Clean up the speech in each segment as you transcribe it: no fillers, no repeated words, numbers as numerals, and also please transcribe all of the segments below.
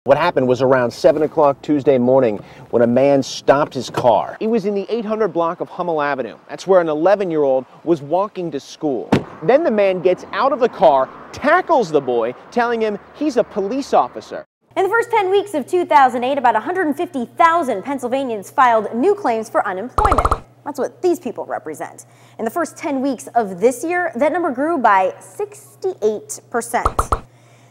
What happened was around 7 o'clock Tuesday morning when a man stopped his car. It was in the 800 block of Hummel Avenue. That's where an 11-year-old was walking to school. Then the man gets out of the car, tackles the boy, telling him he's a police officer. In the first 10 weeks of 2008, about 150,000 Pennsylvanians filed new claims for unemployment. That's what these people represent. In the first 10 weeks of this year, that number grew by 68%.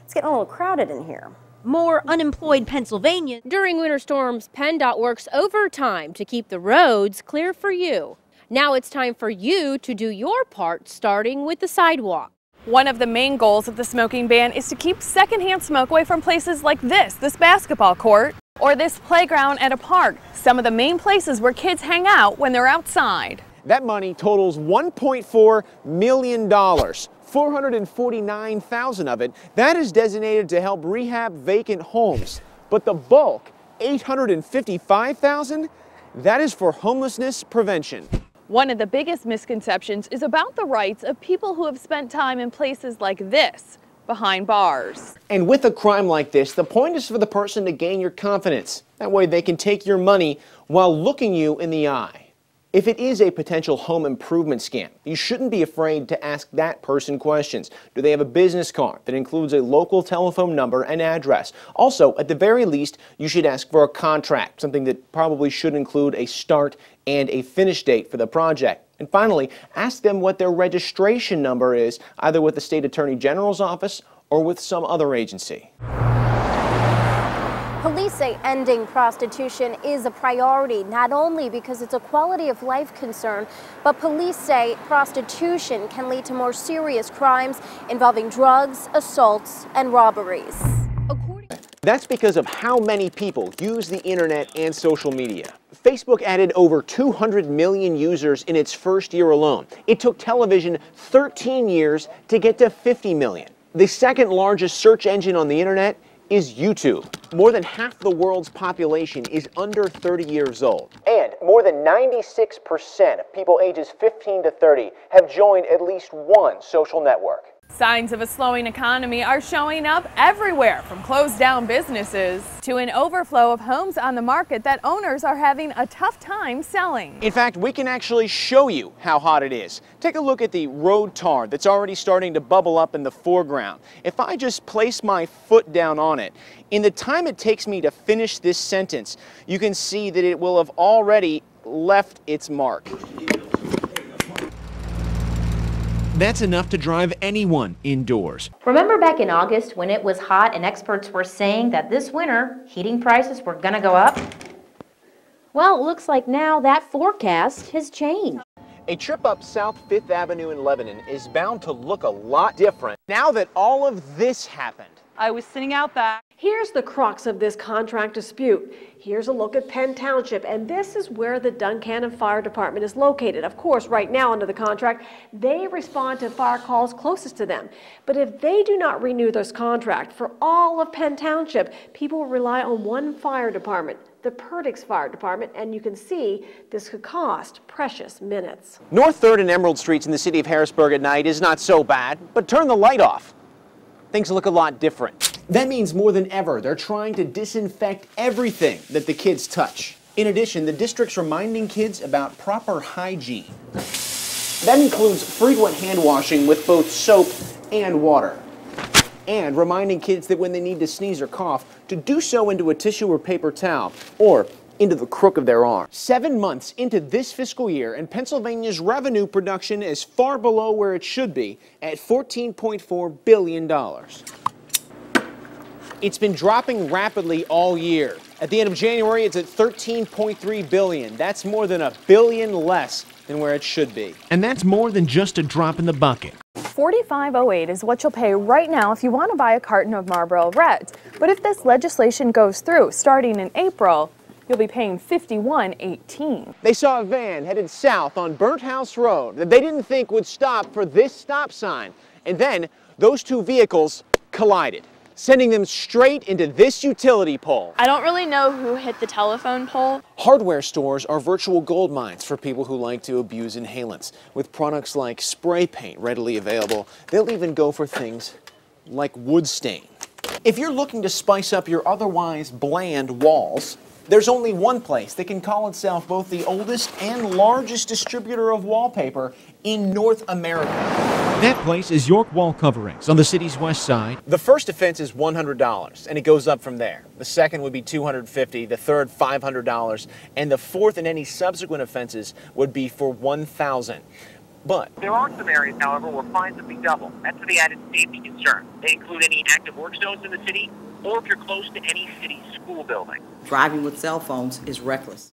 It's getting a little crowded in here. More unemployed Pennsylvanians. During winter storms, PennDOT works overtime to keep the roads clear for you. Now it's time for you to do your part, starting with the sidewalk. One of the main goals of the smoking ban is to keep secondhand smoke away from places like this basketball court, or this playground at a park, some of the main places where kids hang out when they're outside. That money totals $1.4 million. 449,000 of it, that is designated to help rehab vacant homes. But the bulk, 855,000, that is for homelessness prevention. One of the biggest misconceptions is about the rights of people who have spent time in places like this, behind bars. And with a crime like this, the point is for the person to gain your confidence. That way they can take your money while looking you in the eye. If it is a potential home improvement scam, you shouldn't be afraid to ask that person questions. Do they have a business card that includes a local telephone number and address? Also, at the very least, you should ask for a contract, something that probably should include a start and a finish date for the project. And finally, ask them what their registration number is, either with the State Attorney General's office or with some other agency. Police say ending prostitution is a priority, not only because it's a quality of life concern, but police say prostitution can lead to more serious crimes involving drugs, assaults, and robberies. That's because of how many people use the internet and social media. Facebook added over 200 million users in its first year alone. It took television 13 years to get to 50 million. The second largest search engine on the internet is YouTube. More than half the world's population is under 30 years old. And more than 96% of people ages 15 to 30 have joined at least one social network. Signs of a slowing economy are showing up everywhere, from closed down businesses to an overflow of homes on the market that owners are having a tough time selling. In fact, we can actually show you how hot it is. Take a look at the road tar that's already starting to bubble up in the foreground. If I just place my foot down on it, in the time it takes me to finish this sentence, you can see that it will have already left its mark. That's enough to drive anyone indoors. Remember back in August when it was hot and experts were saying that this winter heating prices were gonna go up? Well, it looks like now that forecast has changed. A trip up South 5th Avenue in Lebanon is bound to look a lot different now that all of this happened. I was sitting out back. Here's the crux of this contract dispute. Here's a look at Penn Township, and this is where the Duncannon Fire Department is located. Of course, right now under the contract, they respond to fire calls closest to them. But if they do not renew this contract for all of Penn Township, people will rely on one fire department, the Perdix Fire Department, and you can see this could cost precious minutes. North 3rd and Emerald Streets in the city of Harrisburg at night is not so bad, but turn the light off. Things look a lot different. That means more than ever, they're trying to disinfect everything that the kids touch. In addition, the district's reminding kids about proper hygiene. That includes frequent hand washing with both soap and water. And reminding kids that when they need to sneeze or cough, to do so into a tissue or paper towel, or into the crook of their arm. 7 months into this fiscal year, and Pennsylvania's revenue production is far below where it should be at $14.4 billion. It's been dropping rapidly all year. At the end of January, it's at $13.3 billion. That's more than $1 billion less than where it should be. And that's more than just a drop in the bucket. $45.08 is what you'll pay right now if you want to buy a carton of Marlboro Reds. But if this legislation goes through starting in April, you'll be paying $51.18. They saw a van headed south on Burnt House Road that they didn't think would stop for this stop sign. And then those two vehicles collided, sending them straight into this utility pole. I don't really know who hit the telephone pole. Hardware stores are virtual gold mines for people who like to abuse inhalants. With products like spray paint readily available, they'll even go for things like wood stain. If you're looking to spice up your otherwise bland walls, there's only one place that can call itself both the oldest and largest distributor of wallpaper in North America. That place is York Wall Coverings on the city's west side. The first offense is $100, and it goes up from there. The second would be $250, the third $500, and the fourth and any subsequent offenses would be for $1,000. But there are some areas, however, where fines would be double. That's for the added safety concern. They include any active work zones in the city, or if you're close to any city school building. Driving with cell phones is reckless.